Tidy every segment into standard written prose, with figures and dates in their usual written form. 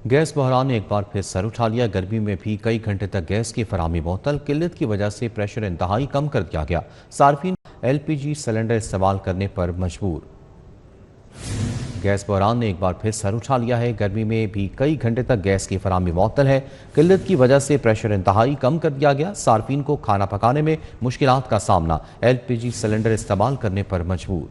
Gas بحران نے ایک بار پھر سر اٹھا لیا۔ گرمی میں بھی کئی گھنٹے تک گیس کی فراہمی معطل۔ قلت کی وجہ سے پریشر انتہائی کم کر دیا گیا۔ صارفین ایل پی جی سلنڈر استعمال کرنے پر مجبور۔ گیس بحران نے ایک بار پھر سر اٹھا لیا ہے۔ گرمی میں بھی کئی گھنٹے تک گیس کی فراہمی معطل ہے۔ قلت کی وجہ سے پریشر انتہائی کم کر دیا گیا۔ صارفین کو کھانا پکانے میں مشکلات کا سامنا۔ ایل پی جی سلنڈر استعمال کرنے پر مجبور۔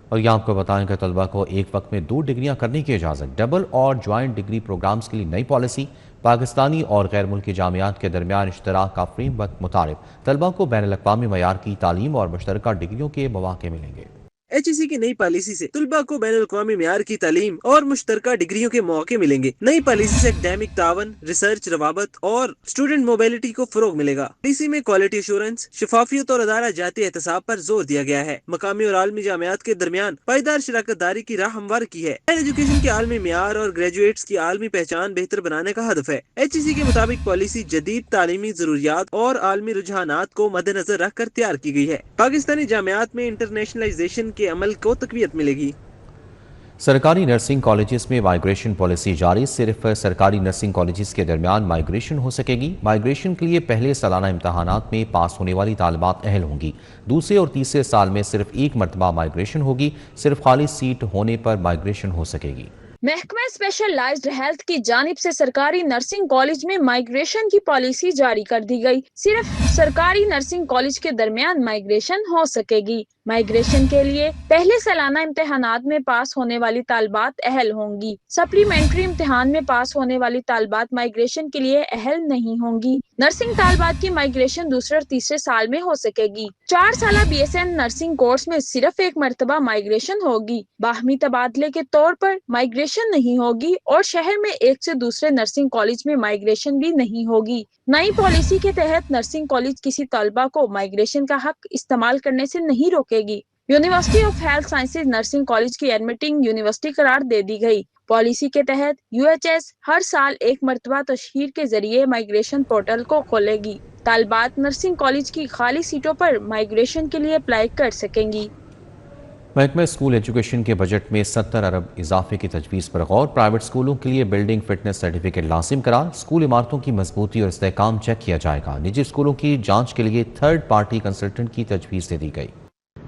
اور یہاں آپ کو بتائیں کہ طلبہ کو ایک وقت میں 2 ڈگریاں کرنے کی اجازت۔ ڈبل اور جوائنٹ ڈگری پروگرامز کے لیے نئی پالیسی۔ پاکستانی اور غیر ملکی جامعات کے درمیان اشتراک کا فریم ورک متعارف۔ طلبہ کو بین الاقوامی معیار کی تعلیم اور مشترکہ ڈگریوں کے مواقع ملیں گے۔ HEC کی نئی پالیسی سے طلباء کو بین الاقوامی معیار کی تعلیم اور مشترکہ ڈگریوں کے مواقع ملیں گے۔ نئی پالیسی سے اکیڈیمک تعاون، ریسرچ، روابط اور اسٹوڈنٹ موبیلٹی کو فروغ ملے گا۔ پالیسی میں کوالٹی ایشورنس، شفافیت اور ادارہ جاتی احتساب پر زور دیا گیا ہے۔ مقامی اور عالمی جامعات کے درمیان پائیدار شراکت داری کی راہ ہموار کی ہے۔ ہائر ایجوکیشن کے عالمی معیار اور گریجویٹس کی عالمی پہچان بہتر بنانے کا ہدف ہے۔ HEC کے مطابق پالیسی جدید تعلیمی ضروریات اور عالمی رجحانات کو مد نظر رکھ کر تیار کی گئی ہے۔ پاکستانی جامعات میں انٹرنیشنلائزیشن کے عمل کو تقویت ملے گی۔ سرکاری نرسنگ کالجز میں مائیگریشن پالیسی جاری۔ صرف سرکاری نرسنگ کالجز کے درمیان مائیگریشن ہو سکے گی۔ مائیگریشن کے لیے پہلے سالانہ امتحانات میں پاس ہونے والی طالبات اہل ہوں گی۔ دوسرے اور تیسرے سال میں صرف ایک مرتبہ مائیگریشن ہوگی۔ صرف خالی سیٹ ہونے پر مائیگریشن ہو سکے گی۔ محکمہ اسپیشلائزڈ ہیلتھ کی جانب سے سرکاری نرسنگ کالج میں مائیگریشن کی پالیسی جاری کر دی گئی۔ صرف سرکاری نرسنگ کالج کے درمیان مائیگریشن ہو سکے گی۔ مائیگریشن کے لیے پہلے سالانہ امتحانات میں پاس ہونے والی طالبات اہل ہوں گی۔ سپلیمنٹری امتحان میں پاس ہونے والی طالبات مائیگریشن کے لیے اہل نہیں ہوں گی۔ نرسنگ طالبات کی مائیگریشن دوسرے اور تیسرے سال میں ہو سکے گی۔ 4 سالہ BSN نرسنگ کورس میں صرف ایک مرتبہ مائیگریشن ہوگی۔ باہمی تبادلے کے طور پر مائیگریشن نہیں ہوگی اور شہر میں ایک سے دوسرے نرسنگ کالج میں مائیگریشن بھی نہیں ہوگی۔ نئی پالیسی کے تحت نرسنگ کالج کسی طالبہ کو مائیگریشن کا حق استعمال کرنے سے نہیں روکے گی۔ University of health sciences nursing college کی ایڈمٹنگ یونیورسٹی قرار دے دی گئی۔ پالیسی کے تحت UHS ہر سال ایک مرتبہ تشہیر کے ذریعے مائیگریشن پورٹل کو کھولے گی۔ طالبات نرسنگ کالج کی خالی سیٹوں پر مائیگریشن کے لیے اپلائی کر سکیں گی۔ محکمہ اسکول ایجوکیشن کے بجٹ میں 70 ارب اضافے کی تجویز پر غور۔ پرائیویٹ اسکولوں کے لیے بلڈنگ فٹنس سرٹیفکیٹ لازم قرار۔ اسکول عمارتوں کی مضبوطی اور استحکام چیک کیا جائے گا۔ نجی اسکولوں کی جانچ کے لیے تھرڈ پارٹی کنسلٹنٹ کی تجویز دے دی گئی۔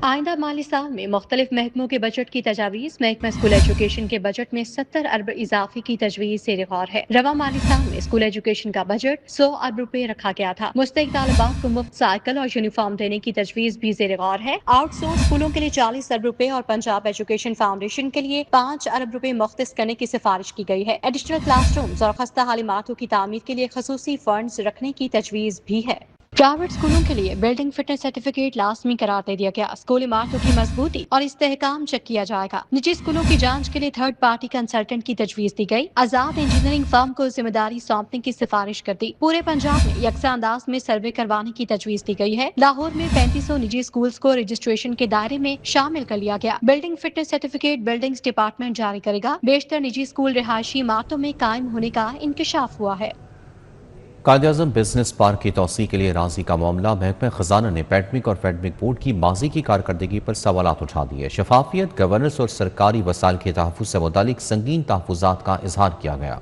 آئندہ مالی سال میں مختلف محکموں کے بجٹ کی تجاویز۔ محکمہ اسکول ایجوکیشن کے بجٹ میں 70 ارب اضافے کی تجویز زیر غور ہے۔ رواں مالی سال میں اسکول ایجوکیشن کا بجٹ 100 ارب روپے رکھا گیا تھا۔ مستحق طالبات کو مفت سائیکل اور یونیفارم دینے کی تجویز بھی زیر غور ہے۔ آؤٹ سورس اسکولوں کے لیے 40 ارب روپے اور پنجاب ایجوکیشن فاؤنڈیشن کے لیے 5 ارب روپے مختص کرنے کی سفارش کی گئی ہے۔ ایڈیشنل کلاس رومز اور خستہ حال عمارتوں کی تعمیر کے لیے خصوصی فنڈز رکھنے کی تجویز بھی ہے۔ پرائیویٹ اسکولوں کے لیے بلڈنگ فٹنس سرٹیفکیٹ لازمی قرار دے دیا گیا۔ اسکول عمارتوں کی مضبوطی اور استحکام چیک کیا جائے گا۔ نجی اسکولوں کی جانچ کے لیے تھرڈ پارٹی کنسلٹنٹ کی تجویز دی گئی۔ آزاد انجینئرنگ فرم کو ذمہ داری سونپنے کی سفارش کر دی۔ پورے پنجاب میں یکساں انداز میں سروے کروانے کی تجویز دی گئی ہے۔ لاہور میں 3500 نجی اسکولز کو رجسٹریشن کے دائرے میں شامل کر لیا گیا۔ Building fitness certificate buildings department جاری کرے گا۔ بیشتر نجی اسکول رہائشی عمارتوں میں قائم ہونے کا انکشاف ہوا ہے۔ قائداعظم بزنس پارک کی توسیع کے لیے اراضی کا معاملہ۔ محکمہ خزانہ نے پیڈمک اور فیڈمک بورڈ کی ماضی کی کارکردگی پر سوالات اٹھا دیے۔ شفافیت، گورننس اور سرکاری وسائل کے تحفظ سے متعلق سنگین تحفظات کا اظہار کیا گیا۔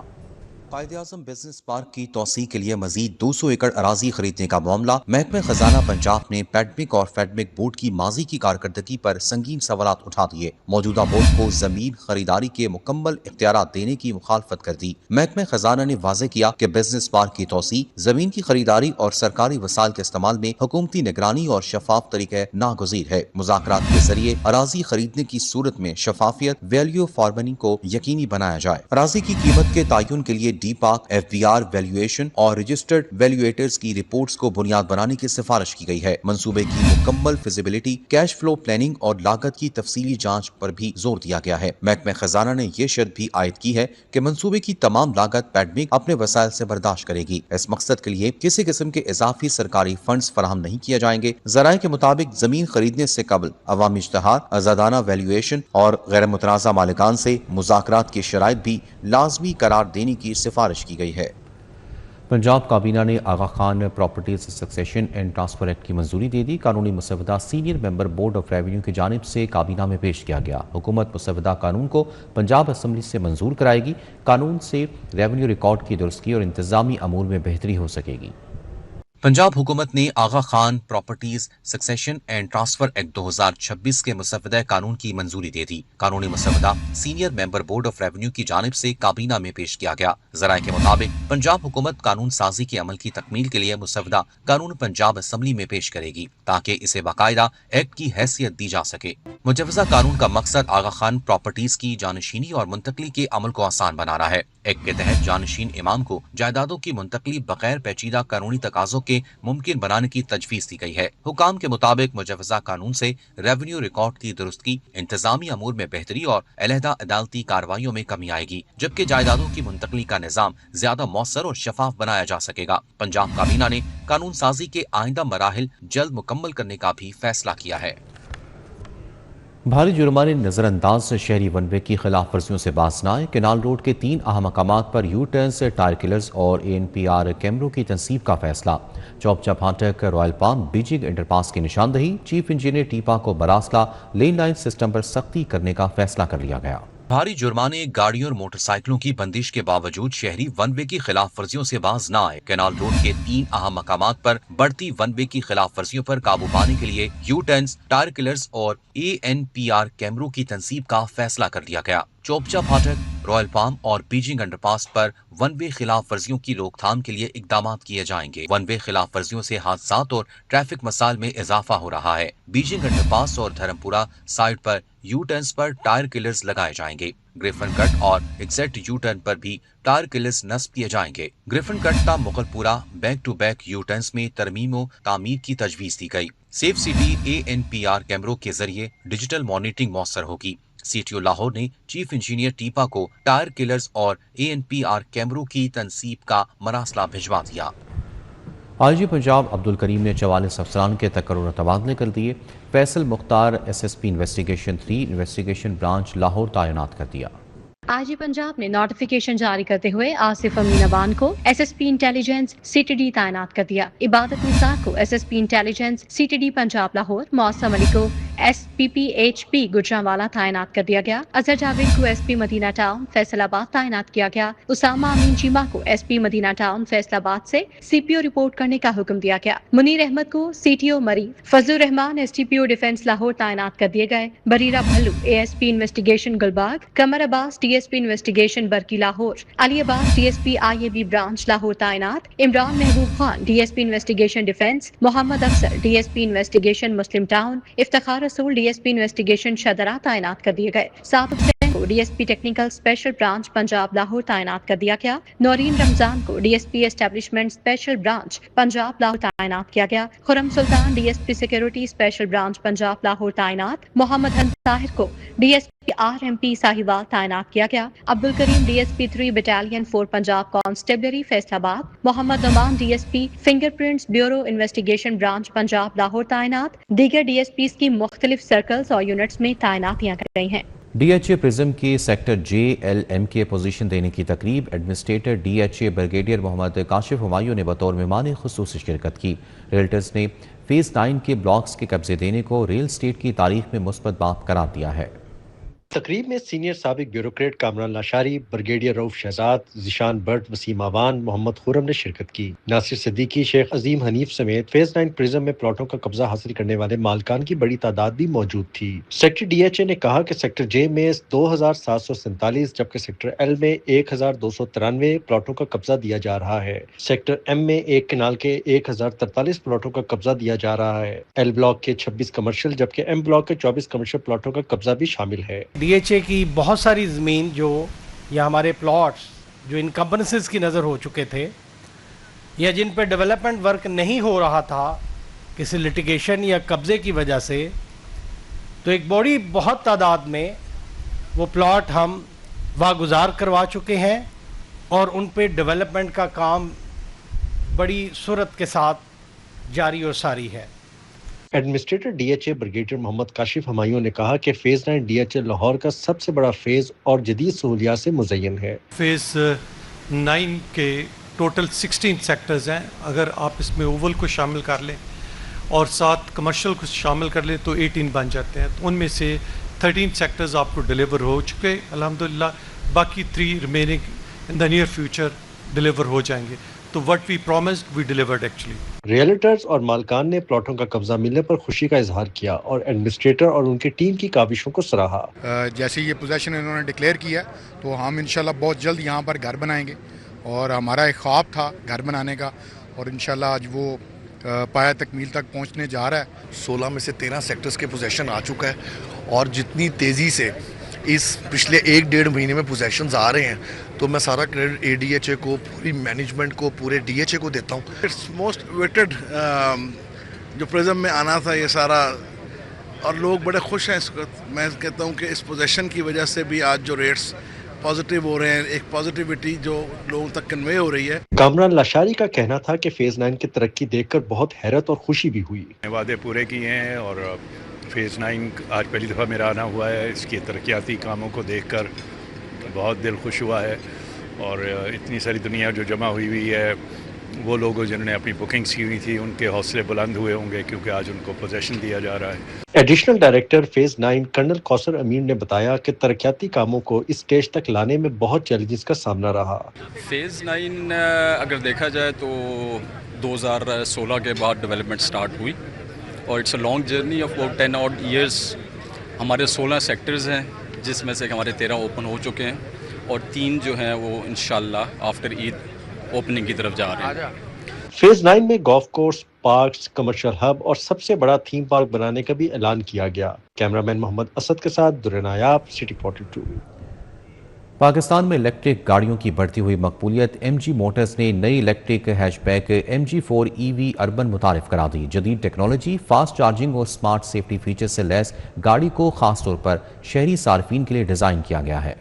قائداعظم بزنس پارک کی توسیع کے لیے مزید 200 ایکڑ اراضی خریدنے کا معاملہ۔ محکمہ خزانہ پنجاب نے پیڈمک اور فیڈمک بورڈ کی ماضی کی کارکردگی پر سنگین سوالات اٹھا دیے۔ موجودہ بورڈ کو زمین خریداری کے مکمل اختیارات دینے کی مخالفت کر دی۔ محکمہ خزانہ نے واضح کیا کہ بزنس پارک کی توسیع، زمین کی خریداری اور سرکاری وسائل کے استعمال میں حکومتی نگرانی اور شفاف طریقہ ناگزیر ہے۔ مذاکرات کے ذریعے اراضی خریدنے کی صورت میں شفافیت، ویلیو فار منی کو یقینی بنایا جائے۔ اراضی کی قیمت کے تعین کے لیے ڈی پاک، FBR ویلیویشن اور رجسٹرڈ ویلیویٹرز کی رپورٹس کو بنیاد بنانے کی سفارش کی گئی ہے۔ منصوبے کی مکمل فیزیبلٹی، کیش فلو پلاننگ اور لاگت کی تفصیلی جانچ پر بھی زور دیا گیا ہے۔ محکمہ خزانہ نے یہ شرط بھی عائد کی ہے کہ منصوبے کی تمام لاگت پیڈمک اپنے وسائل سے برداشت کرے گی۔ اس مقصد کے لیے کسی قسم کے اضافی سرکاری فنڈز فراہم نہیں کیے جائیں گے۔ ذرائع کے مطابق زمین خریدنے سے قبل عوامی اشتہار، آزادانہ ویلیویشن اور غیر متنازع مالکان سے مذاکرات کی شرائط بھی لازمی قرار دینے کی سفارش کی گئی ہے۔ पंजाब काबीना ने Aga Khan properties succession and transfer act की मंजूरी दे दी। कानूनी मुसवदा senior member board of revenue की जानिब से काबीना में पेश किया गया। हुकूमत मुसवदा कानून को पंजाब असम्बली से मंजूर कराएगी। कानून से रेवेन्यू रिकॉर्ड की दुरुस्ती और इंतजामी अमूर में बेहतरी हो सकेगी। पंजाब हुकूमत ने Aga Khan properties succession and transfer act 2026 के मुसवदा कानून की मंजूरी दे दी। कानूनी मुसवदा senior member board of revenue की जानिब से काबीना में पेश किया गया। ज़राए के मुताबिक पंजाब हुकूमत कानून साजी के अमल की तकमील के लिए मुसवदा कानून पंजाब असम्बली में पेश करेगी ताकि इसे बाकायदा एक्ट की हैसियत दी जा सके। मुजवजा कानून का मकसद आगा खान प्रॉपर्टीज की जानशीनी और मुंतकली के अमल को आसान बनाना है। एक्ट के तहत जानशीन इमाम को जायदादों की मुंतकली बगैर पेचीदा कानूनी तकाजों के मुमकिन बनाने की तजवीज दी गई है। हुकाम के मुताबिक मुजवजा कानून से रेवेन्यू रिकॉर्ड की दुरुस्ती, इंतजामी अमूर में बेहतरी और अलहदा अदालती कार्रवाइयों में कमी आएगी, जबकि जायदादों की मुंतकली का निजाम ज्यादा मौसर और शफाफ बनाया जा सकेगा। पंजाब काबीना ने कानून साजी के आइंदा मराहिल जल्द मुकम्मल करने का भी फैसला किया है। भारी जुर्माने नजरअंदाज से शहरी वन वे की खिलाफ वर्जियों से बाज न आए। केनाल रोड के 3 अहम मकामात पर यू टर्न्स, टायर किलर्स और ANPR कैमरों की तनसीब का फैसला। चौपचा फाटक, रॉयल पाम, बीजिंग इंटरपास की निशानदही। चीफ इंजीनियर टीपा को बरासला लेन लाइन सिस्टम पर सख्ती करने का फैसला कर लिया गया। भारी जुर्माने, गाड़ियों और मोटरसाइकिलों की बंदिश के बावजूद शहरी वन वे की खिलाफ वर्जियों से बाज न आए। कैनाल रोड के 3 अहम मकामात पर बढ़ती वन वे की खिलाफ वर्जियों पर काबू पाने के लिए यू टर्न्स, टायर किलर्स और ANPR कैमरों की तनसीब का फैसला कर लिया गया। चौपचा फाटक, रॉयल पाम और बीजिंग अंडरपास पर वन वे खिलाफ वर्जियों की रोकथाम के लिए इकदाम किए जाएंगे। वन वे खिलाफ वर्जियों से हादसात और ट्रैफिक मसाइल में इजाफा हो रहा है। बीजिंग अंडरपास और धर्मपुरा साइड पर you turns per tyre killers लगाए जाएंगे। ग्रिफन कट और एग्जैक्ट यू टर्न पर भी टायर किलर्स नस्ब किए जाएंगे। ग्रिफन कट का Mughalpura back to back U turns में तरमीम तामीर की तजवीज दी गई। सेफ सिटी ANPR कैमरों के जरिए डिजिटल मॉनिटरिंग मौसर होगी। CTO लाहौर ने चीफ इंजीनियर टीपा को टायर किलर्स और ANPR कैमरों की तनसीब का मरासला भिजवा दिया। IG पंजाब अब्दुल करीम ने 44 अफसरान के तकर्रुर और तबादले कर दिए। Faisal Mukhtar SSP investigation 3 investigation branch Lahore तैनात कर दिया। IG पंजाब ने नोटिफिकेशन जारी करते हुए आसिफ अमीन अवान को SSP इंटेलिजेंस CTD तैनात कर दिया। इबादत निसार को SSP intelligence CTD Punjab Lahore, मौसम अली को SPPHP गुजरांवाला तैनात कर दिया गया। अजहर जावेद को SP मदीना टाउन फैसलाबाद तैनात किया गया। उसामा अमीन चीमा को SP मदीना टाउन फैसलाबाद से CPO रिपोर्ट करने का हुक्म दिया गया। मुनीर अहमद को CTO Murree, Fazlur Rehman STPO defence Lahore तैनात कर दिए गए। Bareera Bhallu ASP investigation Gulbagh, Qamar Abbas DSP investigation Barki Lahore, Ali Abbas DSP IAB branch Lahore तैनात। Imran Mehboob Khan DSP investigation defence, Mohammad Afsar DSP investigation Muslim town, Iftikhar Rasool DSP investigation Shahdara तैनात कर दिए गए। साबिक हुसैन को DSP technical special branch Punjab Lahore तैनात कर दिया गया। नौरीन रमजान को DSP establishment special branch Punjab Lahore तैनात किया गया। खुरम सुल्तान DSP security special branch Punjab Lahore तैनात। मोहम्मद हसन ताहिर को DSP RMP साहिवाल तैनात किया गया। Abdul Karim DSP 3 battalion 4 Punjab constabulary Faisalabad. Mohammad Noman DSP fingerprints bureau investigation branch Punjab Lahore तैनात। दीगर DSPs की मुख्तलिफ सर्कल्स और यूनिट्स में तैनातियां की गई हैं। DHA प्रिज्म के सेक्टर JLM के पोजीशन देने की तकरीब administrator DHA brigadier Muhammad Kashif Humayun ने बतौर मेहमान खुसूसी शिरकत की। रियल्टर्स ने फेज 9 के ब्लॉक्स के कब्जे देने को रियल स्टेट की तारीख में मुस्बत बात करार दिया है। तकरीब में सीनियर साबिक ब्यूरोक्रेट कामरान लाशारी, ब्रिगेडियर रऊफ शहजाद, जिशान बर्ट, वसीम आवान, मोहम्मद खुरम ने शिरकत की। नासिर सिद्दीकी, शेख अजीम हनीफ समेत फेज 9 प्रिज्म में प्लॉटों का कब्जा हासिल करने वाले मालकान की बड़ी तादाद भी मौजूद थी। सेक्टर DHA ने कहा कि सेक्टर J में 2747 जबकि सेक्टर L में 1293 प्लॉटों का कब्जा दिया जा रहा है। सेक्टर M में एक किनाल के 1043 प्लॉटों का कब्जा दिया जा रहा है। L ब्लॉक के 26 कमर्शियल जबकि M ब्लॉक के 24 कमर्शियल प्लॉटों का कब्जा भी शामिल है। DHA की बहुत सारी ज़मीन जो या हमारे प्लॉट्स जो इनकम्बेंसेस की नज़र हो चुके थे या जिन पर डेवलपमेंट वर्क नहीं हो रहा था किसी लिटिगेशन या कब्ज़े की वजह से, तो एक बड़ी बहुत तादाद में वो प्लॉट हम वागुजार करवा चुके हैं और उन पे डेवलपमेंट का काम बड़ी सूरत के साथ जारी और सारी है। Administrator DHA brigadier Muhammad Kashif Humayun ने कहा कि फेज 9 DHA लाहौर का सबसे बड़ा फेज और जदीद सहूलियात से मुज़य्यन है। फेज 9 के ٹوٹل 16 سیکٹرز ہیں. اگر آپ اس میں اوول کو شامل کر لیں اور 7 کمرشل کو شامل کر لیں تو 18 بن جاتے ہیں. تو ان میں سے 13 سیکٹرز آپ کو ڈلیور ہو چکے الحمدللہ. باقی 3 remaining in the near future deliver ہو جائیں گے. تو what we promised we delivered actually. Realtors اور مالکان نے پلاٹوں کا قبضہ ملنے پر خوشی کا اظہار کیا اور ایڈمنسٹریٹر اور ان کی ٹیم کی کاوشوں کو سراہا. جیسے یہ پوزیشن انہوں نے ڈکلیئر کیا تو ہم انشاءاللہ بہت جلد یہاں پر گھر بنائیں گے اور ہمارا ایک خواب تھا گھر بنانے کا اور انشاءاللہ آج وہ پایہ تکمیل تک پہنچنے جا رہا ہے. 16 میں سے 13 سیکٹرز کے پوزیشن آ چکا ہے اور جتنی تیزی سے اس پچھلے 1-1.5 مہینے میں پوزیشنز آ رہے ہیں تو میں سارا credit a D H A کو, پوری مینجمنٹ کو, پورے ڈی ایچ اے کو دیتا ہوں. اٹس موسٹ ویٹڈ جو پرزم میں آنا تھا یہ سارا, اور لوگ بڑے خوش ہیں اس وقت. میں کہتا ہوں کہ اس پوزیشن کی وجہ سے بھی آج جو ریٹس پازیٹیو ہو رہے ہیں, ایک پازیٹیوٹی جو لوگوں تک کنوے ہو رہی ہے. کامران لاشاری کا کہنا تھا کہ فیز 9 کی ترقی دیکھ کر بہت حیرت اور خوشی بھی ہوئی. وعدے پورے کیے ہیں اور فیز 9 آج پہلی دفعہ میرا آنا ہوا ہے. اس کی ترقیاتی کاموں کو دیکھ کر بہت دل خوش ہوا ہے اور اتنی ساری دنیا جو جمع ہوئی ہے, وہ لوگ جنہوں نے اپنی بکنگز کی ہوئی تھی ان کے حوصلے بلند ہوئے ہوں گے کیونکہ آج ان کو پوزیشن دیا جا رہا ہے. ایڈیشنل ڈائریکٹر فیز 9 کرنل کوثر امین نے بتایا کہ ترقیاتی کاموں کو اس اسٹیج تک لانے میں بہت چیلنجز کا سامنا رہا. فیز 9 اگر دیکھا جائے تو 2016 کے بعد ڈیولپمنٹ سٹارٹ ہوئی اور it's a long journey of about 10 odd years. ہمارے 16 سیکٹرز ہیں جس میں سے ہمارے 13 اوپن ہو چکے ہیں اور 3 جو ہیں وہ انشاءاللہ آفٹر عید اوپننگ کی طرف جا رہے ہیں. فیز 9 میں golf course, parks, commercial hub اور سب سے بڑا تھیم پارک بنانے کا بھی اعلان کیا گیا. کیمرامین محمد اسد کے ساتھ در نایاب, سٹی 42. پاکستان میں الیکٹرک گاڑیوں کی بڑھتی ہوئی مقبولیت. ایم جی موٹرز نے نئی الیکٹرک ہیچ بیک MG4 EV اربن متعارف کرا دی. جدید ٹیکنالوجی, فاسٹ چارجنگ اور سمارٹ سیفٹی فیچر سے لیس گاڑی کو خاص طور پر شہری صارفین کے لیے ڈیزائن کیا گیا ہے.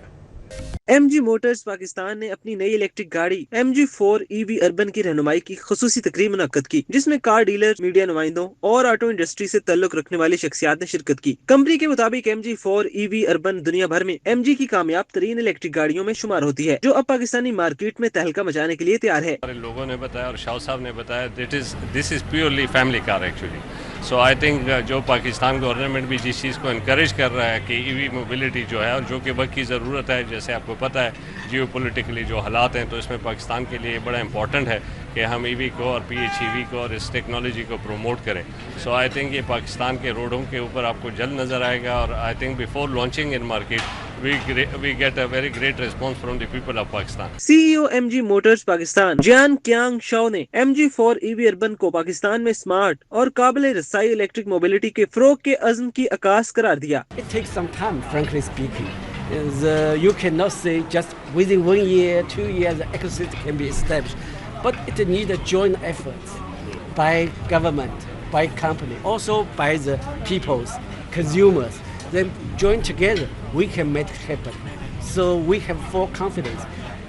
ایم جی موٹرز پاکستان نے اپنی نئی الیکٹرک گاڑی MG4 EV اربن کی رہنمائی کی خصوصی تقریب منعقد کی جس میں کار ڈیلر, میڈیا نمائندوں اور آٹو انڈسٹری سے تعلق رکھنے والی شخصیات نے شرکت کی. کمپنی کے مطابق MG4 EV اربن دنیا بھر میں MG کی کامیاب ترین الیکٹرک گاڑیوں میں شمار ہوتی ہے جو اب پاکستانی مارکیٹ میں تہلکہ مچانے کے لیے تیار ہے. لوگوں نے بتایا اور شاہ صاحب نے بتایا this is purely family car actually. So I think جو پاکستان گورنمنٹ بھی جس چیز کو انکریج کر رہا ہے کہ EV موبلٹی جو ہے اور جو کہ وقت کی ضرورت ہے, جیسے آپ کو پتہ ہے جیو پولیٹیکلی جو حالات ہیں, تو اس میں پاکستان کے لیے بڑا امپورٹنٹ ہے کہ ہم EV کو اور PHEV کو اور اس ٹیکنالوجی کو پروموٹ کریں. سو آئی تھنک یہ پاکستان کے روڈوں کے اوپر آپ کو جلد نظر آئے گا اور I think before launching in market we get a very great response from the people of Pakistan. CEO MG motors Pakistan Jian Qiang Shao نے MG4 EV اربن کو پاکستان میں سمارٹ اور قابل رسائی الیکٹرک موبلٹی کے فروغ کے عزم کی عکاس قرار دیا. It takes some time, frankly speaking. You cannot say just within 1 year, 2 years the ecosystem can be established. But it needs a joint effort by government, by company, also by the peoples, consumers. Then join together, we can make it happen. So we have full confidence.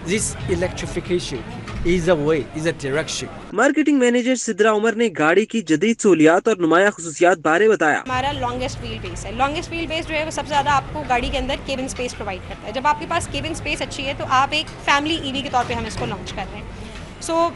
This electrification is a way, is a direction. Marketing manager Sidra Umar نے گاڑی کی جدید سہولیات اور نمایاں خصوصیات بارے بتایا. ہمارا لانگیسٹ ویل بیس ہے. لانگیسٹ ویل بیس جو ہے وہ سب سے زیادہ آپ کو گاڑی کے اندر کیبن اسپیس پرووائڈ کرتا ہے. جب آپ کے پاس کیبن اسپیس اچھی ہے تو آپ ایک فیملی EV کے طور پہ ہم اس کو لانچ کر رہے ہیں.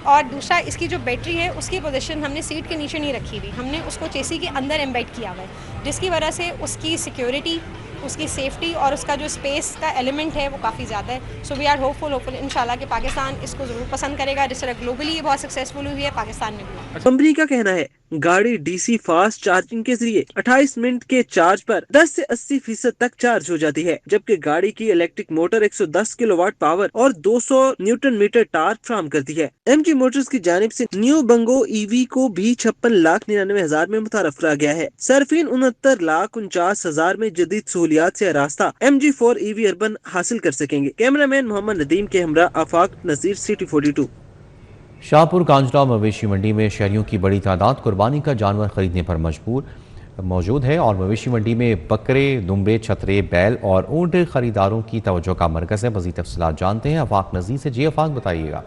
اور دوسرا اس کی جو بیٹری ہے اس کی پوزیشن ہم نے سیٹ کے نیچے نہیں رکھی ہوئی, ہم نے اس کو چیسی کے اندر ایمبیڈ کیا ہوا ہے جس کی وجہ سے اس کی سیکیورٹی, اس کی سیفٹی اور اس کا جو اسپیس کا ایلیمنٹ ہے وہ کافی زیادہ ہے. سو وی آر ہوپ فل انشاءاللہ کہ پاکستان اس کو ضرور پسند کرے گا. جس طرح گلوبلی یہ بہت سکسیزفل ہوئی ہے, پاکستان میں بھی. کمپنی کا کہنا ہے گاڑی DC فاسٹ چارجنگ کے ذریعے 28 منٹ کے چارج پر 10 سے 80% تک چارج ہو جاتی ہے, جبکہ گاڑی کی electric motor 110 kilo what power اور 200 نیوٹن میٹر ٹارک فراہم کرتی ہے. MG موٹرز کی جانب سے نیو بنگو EV کو بھی 56,99,000 میں متعارف کرایا گیا ہے. صارفین 69,49,000 میں جدید سہولیات سے آراستہ MG4 EV اربن حاصل کر سکیں گے. کیمرامین محمد ندیم کے ہمراہ آفاق نذیر, سٹی 42. شاہپور کانجڑا مویشی منڈی میں شہریوں کی بڑی تعداد قربانی کا جانور خریدنے پر موجود ہے اور مویشی منڈی میں بکرے, دمبے, چھترے, بیل اور اونٹ خریداروں کی توجہ کا مرکز ہے. مزید تفصیلات جانتے ہیں آفاق نذیر سے. جی آفاق, بتائیے گا.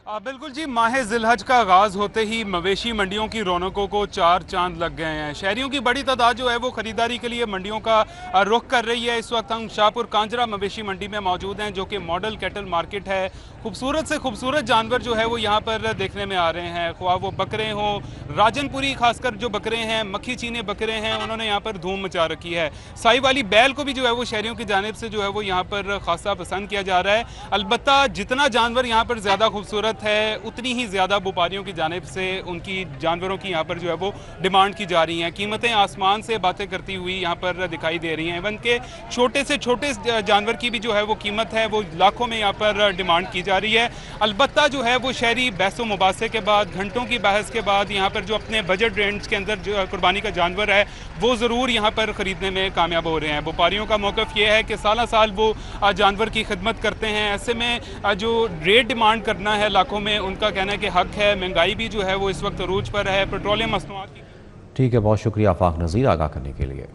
बिल्कुल जी, माह ज़िलहज का आगाज़ होते ही मवेशी मंडियों की रौनकों को चार चांद लग गए हैं। शहरियों की बड़ी तादाद जो है वो ख़रीदारी के लिए मंडियों का रुख कर रही है। इस वक्त हम शाहपुर कांजरा मवेशी मंडी में मौजूद हैं, जो कि मॉडल कैटल मार्केट है। खूबसूरत से खूबसूरत जानवर जो है वो यहाँ पर देखने में आ रहे हैं, ख्वाह वो बकरे हों, राजनपुरी खासकर जो बकरे हैं, मक्खी चीने बकरे हैं, उन्होंने यहाँ पर धूम मचा रखी है। साई वाली बैल को भी जो है वो शहरियों की जानिब से जो है वो यहाँ पर खासा पसंद किया जा रहा है। अलबत्ता जितना जानवर यहाँ पर ज़्यादा खूबसूरत है, उतनी ही ज़्यादा व्यापारियों की जानिब से उनकी जानवरों की यहाँ पर जो है वो डिमांड की जा रही हैं। कीमतें आसमान से बातें करती हुई यहाँ पर दिखाई दे रही हैं। इवन के छोटे से छोटे जानवर की भी जो है वो कीमत है वो लाखों में यहाँ पर डिमांड की जा रही है। अलबत्ता जो है वो शहरी बहसो मुबासे के बाद, घंटों की बहस के बाद यहाँ पर जो अपने बजट रेंज के अंदर जो कुर्बानी का जानवर है वो ज़रूर यहाँ पर ख़रीदने में कामयाब हो रहे हैं। व्यापारियों का मौक़िफ़ ये है कि साल साल वो जानवर की खिदमत करते हैं। ऐसे में जो रेट डिमांड करना है लाखों में, उनका कहना है कि हक है। महंगाई भी जो है वो इस वक्त अरूज पर है। पेट्रोलियम मसनूआत की। ठीक है, बहुत शुक्रिया आफाक नज़ीर आगाह करने के लिए।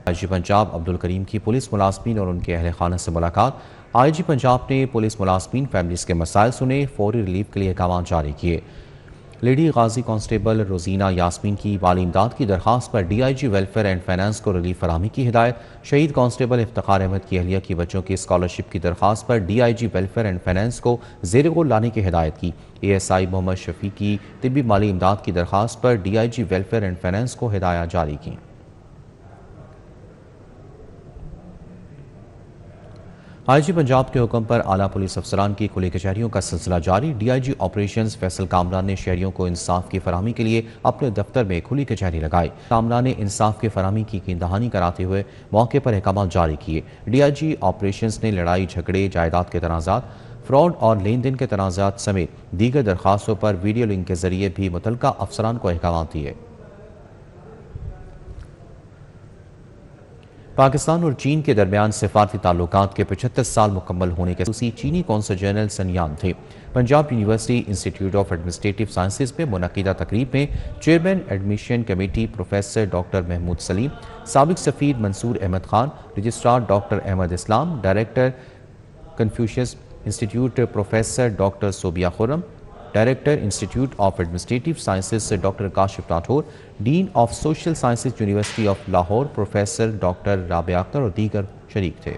आईजी पंजाब अब्दुल करीम की पुलिस मुलाजमीन और उनके अहल खाना से मुलाकात। आईजी पंजाब ने पुलिस मुलाजमीन फैमिलीज़ के मसाइल सुने, फौरी रिलीफ के लिए अहकाम जारी किए। लेडी गाजी कांस्टेबल रोजीना यास्मीन की माली इमदाद की दरख्वास्त पर DIG वेलफेयर एंड फाइनेंस को रिलीफ फराहमी की हिदायत। शहीद कांस्टेबल इफ्तिखार अहमद की अहलिया की बच्चों की स्कॉलरशिप की दरख्वास्त पर DIG वेलफेयर एंड फाइनेंस को ज़ेर गौर लाने की हिदायत की। ASI मोहम्मद शफी की तिब्बी माली इमदाद की दरख्वास्त पर DIG वेलफेयर एंड फाइनेंस को हिदायत जारी की। आईजी पंजाब के हुक्म पर आला पुलिस अफसरान की खुली कचहरियों का सिलसिला जारी। DIG ऑपरेशंस फैसल कामरान ने शहरियों को इंसाफ की फराहमी के लिए अपने दफ्तर में खुली कचहरी लगाई। कामरान ने इंसाफ की फराहमी की यकीन कराते हुए मौके पर अहकाम जारी किए। DIG ऑपरेशंस ने लड़ाई झगड़े, जायदाद के तनाज़ात, फ्रॉड और लेन देन के तनाज़ात समेत दीगर दरख्वास्तों पर वीडियो लिंक के जरिए भी मुतलका अफसरान को अहकाम दिए। पाकिस्तान और चीन के दरमियान सिफारती ताल्लुकात के 75 साल मुकम्मल होने के दूसरी चीनी कौंसल जनरल सनयान थे। Punjab University Institute of Administrative Sciences में मुनक़िदा तकरीब में chairman admission committee professor doctor Mahmood Saleem, साबिक सफ़ीर Mansoor Ahmad Khan, registrar doctor Ahmad Islam, director Confucius Institute professor doctor Sobia Khurram, director Institute of Administrative Sciences doctor Kashif Rathore, dean of social sciences University of Lahore professor doctor Rabia Akhtar और दीगर शरीक थे।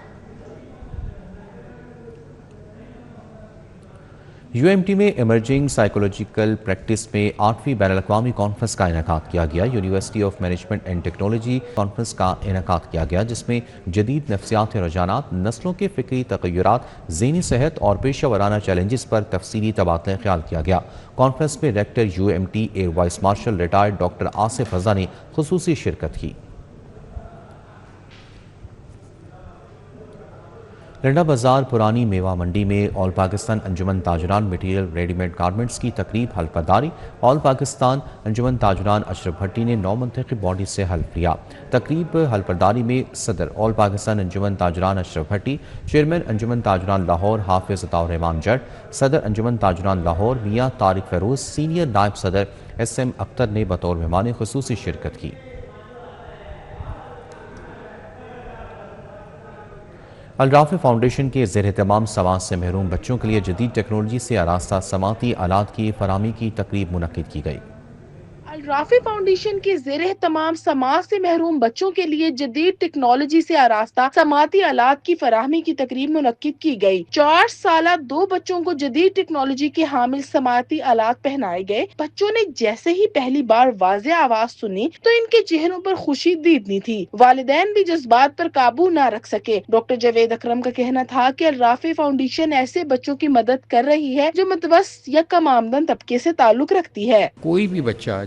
UMT में इमर्जिंग साइकोलॉजिकल प्रैक्टिस में 8वीं बैनुल-अक़वामी कॉन्फ्रेंस का इनेकाद किया गया। University of management and technology conference का इनेकाद किया गया, जिसमें जदीद नफ्सियाती रुझानात, नस्लों के फ़िक्री तग़य्युरात, ज़हनी सेहत और पेशा वराना चैलेंजेस पर तफसीली तबादला ख्याल किया गया। कॉन्फ्रेंस में rector UMT air vice marshal retired doctor Asif Raza ने खुसूसी शिरकत की। लंडा बाजार पुरानी मेवा मंडी में ऑल पाकिस्तान अंजुमन ताजरान मटीरियल रेडीमेड गारमेंट्स की तकरीब हल्फबरदारी। ऑल पाकिस्तान अंजुमन ताजरान अशरफ भट्टी ने 9 मुंतखब बॉडी से हल्फ लिया। तकरीब हल्फबरदारी में सदर ऑल पाकिस्तान अंजुमन ताजरान अशरफ भट्टी, चेयरमैन अंजुमन ताजरान लाहौर हाफिज अताउर रहमान जट, सदर अंजुमन ताजरान लाहौर मियाँ तारिक फैरोज, सीनियर नायब सदर SM अख्तर ने बतौर मेहमान खुसूसी शिरकत की। अलराफे फाउंडेशन के ज़ेर-ए-तमाम समाज से महरूम बच्चों के लिए जदीद टेक्नोलॉजी से आरास्ता समाती आलात की फराहमी की तकरीब मुनक्किद की गई। अलराफे फाउंडेशन के ज़ेरे तमाम समाज से महरूम बच्चों के लिए जदीद टेक्नोलॉजी से आरास्ता समाती आलात की फराहमी की तकरीब मुनक्किद की गई। 4 साला 2 बच्चों को जदीद टेक्नोलॉजी के हामिल समाती आलात पहनाए गए। बच्चों ने जैसे ही पहली बार वाज़े आवाज सुनी तो इनके चेहरों पर खुशी दीदनी थी। वालिदैन भी जज्बात पर काबू न रख सके। डॉक्टर जावेद अकरम का कहना था कि अलराफे फाउंडेशन ऐसे बच्चों की मदद कर रही है जो मुतवस्सित या कम आमदन तबके से ताल्लुक रखती है। कोई भी बच्चा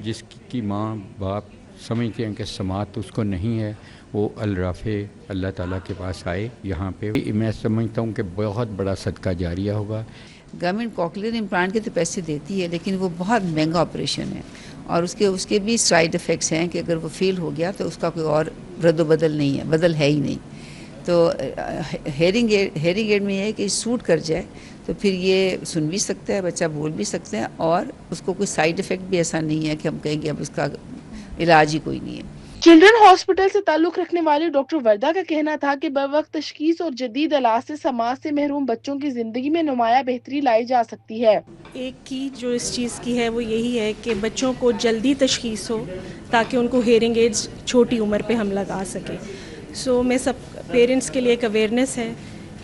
जिसकी माँ बाप समझते हैं कि समात उसको नहीं है, वो अलराफे अल्लाह ताला के पास आए। यहाँ पे मैं समझता हूँ कि बहुत बड़ा सदका जारिया होगा। गवर्नमेंट कॉकलियर इम्प्लांट के तो पैसे देती है, लेकिन वो बहुत महंगा ऑपरेशन है और उसके भी साइड इफ़ेक्ट्स हैं कि अगर वो फेल हो गया तो उसका कोई और रद्द-बदल नहीं है, बदल है ही नहीं। तो हेयरिंग एड में है कि सूट कर जाए तो फिर ये सुन भी सकता है, बच्चा बोल भी सकते हैं और उसको कोई साइड इफ़ेक्ट भी ऐसा नहीं है कि हम कहेंगे अब इसका इलाज ही कोई नहीं है। चिल्ड्रन हॉस्पिटल से ताल्लुक रखने वाली डॉक्टर वर्दा का कहना था कि बवक्त तशखीस और जदीद इलाज से समाज से महरूम बच्चों की जिंदगी में नुमाया बेहतरी लाई जा सकती है। एक की जो इस चीज़ की है वो यही है कि बच्चों को जल्दी तशखीस हो ताकि उनको हेयरिंग एड्स छोटी उम्र पे हम लगा सकें। सो मैं सब पेरेंट्स के लिए एक अवेयरनेस है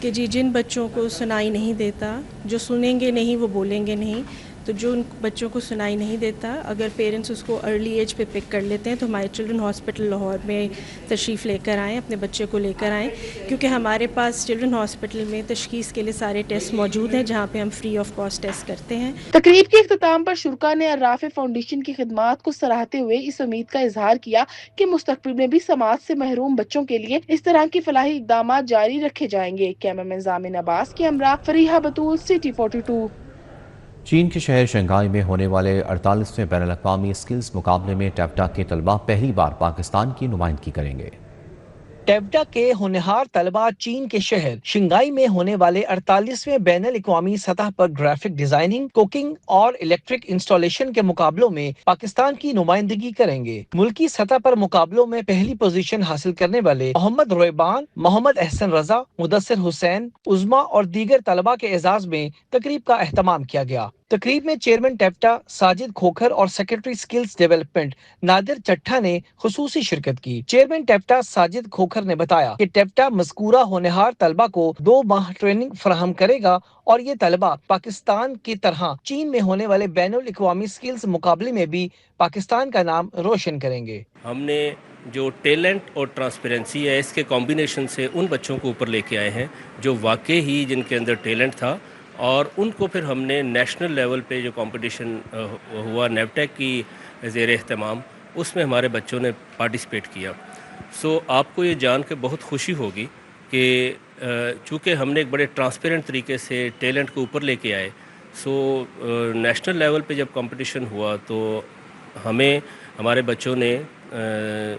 कि जी जिन बच्चों को सुनाई नहीं देता, जो सुनेंगे नहीं वो बोलेंगे नहीं, तो जो उन बच्चों को सुनाई नहीं देता अगर पेरेंट्स उसको अर्ली एज पे पिक कर लेते हैं तो हमारे चिल्ड्रन हॉस्पिटल लाहौर में तशरीफ़ लेकर आएँ, अपने बच्चे को लेकर आएँ, क्योंकि हमारे पास चिल्ड्रन हॉस्पिटल में तशखीस के लिए सारे टेस्ट मौजूद हैं जहाँ पे हम फ्री ऑफ कॉस्ट टेस्ट करते हैं। तकरीब के इख्तिताम पर शुरका ने अर्राफे फाउंडेशन की खिदमात को सराहते हुए इस उम्मीद का इजहार किया कि मुस्तकबिल में भी समाज से महरूम बच्चों के लिए इस तरह की फलाही इक़दामात जारी रखे जाएंगे। कैमरामैन जामिन अब्बास के हमरा फरीहा बतूल, सिटी 42। चीन के शहर शंघाई में होने वाले 48वें बैनुल-अक़वामी स्किल्स मुकाबले में टेप्टा के तलबा पहली बार पाकिस्तान की नुमाइंदगी करेंगे। टेप्टा के होनहार तलबा चीन के शहर शंघाई में होने वाले 48वें बैनुल-अक़वामी सतह पर ग्राफिक डिजाइनिंग, कुकिंग और इलेक्ट्रिक इंस्टॉलेशन के मुकाबलों में पाकिस्तान की नुमाइंदगी करेंगे। मुल्की सतह पर मुकाबलों में पहली पोजीशन हासिल करने वाले मोहम्मद रोयबान, मोहम्मद अहसन रजा, मुदस्सिर हुसैन, उज़मा और दीगर तलबा के एजाज में तकरीब का एहतमाम किया गया। तकरीब में चेयरमैन टेप्टा साजिद खोखर और secretary skills development Nadir Chattha ने खुसूसी शिरकत की। चेयरमैन टेप्टा साजिद खोखर ने बताया कि टेप्टा मज़कूरा होनहार तलबा को 2 माह ट्रेनिंग फराहम करेगा और ये तलबा पाकिस्तान की तरह चीन में होने वाले बैनुल अक़वामी स्किल्स मुकाबले में भी पाकिस्तान का नाम रोशन करेंगे। हमने जो टैलेंट और ट्रांसपेरेंसी है इसके कॉम्बिनेशन से उन बच्चों को ऊपर लेके आए हैं जो वाकई ही जिनके अंदर टैलेंट था, और उनको फिर हमने नेशनल लेवल पे जो कंपटीशन हुआ नेवटेक की ज़ेर एहतमाम, उसमें हमारे बच्चों ने पार्टिसिपेट किया। सो आपको ये जान के बहुत खुशी होगी कि चूँकि हमने एक बड़े ट्रांसपेरेंट तरीके से टैलेंट को ऊपर लेके आए, सो नेशनल लेवल पे जब कंपटीशन हुआ तो हमें हमारे बच्चों ने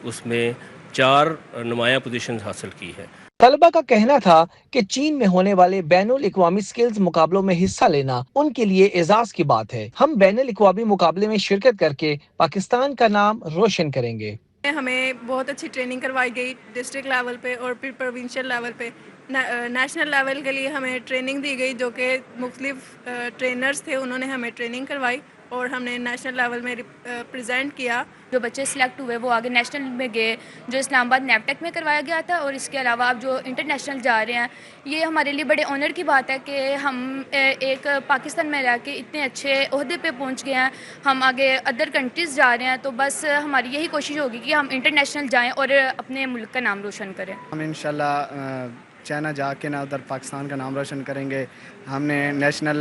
उसमें 4 नुमाया पोजीशन हासिल की है। तलबा का कहना था कि चीन में होने वाले बैनुल अक़वामी स्किल्स मुकाबलों में हिस्सा लेना उनके लिए एजाज की बात है। हम बैनुल अक़वामी मुकाबले में शिरकत करके पाकिस्तान का नाम रोशन करेंगे। हमें बहुत अच्छी ट्रेनिंग करवाई गई डिस्ट्रिक्ट लेवल पे और फिर प्रोविंशियल लेवल पे। नेशनल लेवल के लिए हमें ट्रेनिंग दी गई जो कि मुख्तलिफ ट्रेनर्स थे, उन्होंने हमें ट्रेनिंग करवाई और हमने नेशनल लेवल में रिप्रेजेंट किया। जो बच्चे सिलेक्ट हुए वो आगे नेशनल में गए, जो इस्लामाबाद नेवटेक में करवाया गया था, और इसके अलावा आप जो इंटरनेशनल जा रहे हैं, ये हमारे लिए बड़े ऑनर की बात है कि हम एक पाकिस्तान में रह के इतने अच्छे ओहदे पे पहुंच गए हैं। हम आगे अदर कंट्रीज़ जा रहे हैं, तो बस हमारी यही कोशिश होगी कि हम इंटरनेशनल जाएँ और अपने मुल्क का नाम रोशन करें। हम इंशाल्लाह चाइना जाके ना उधर पाकिस्तान का नाम रोशन करेंगे। हमने नेशनल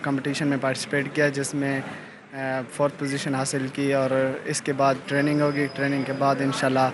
कंपटीशन में पार्टिसिपेट किया जिसमें 4th पोजीशन हासिल की और इसके बाद ट्रेनिंग होगी। ट्रेनिंग के बाद इंशाल्लाह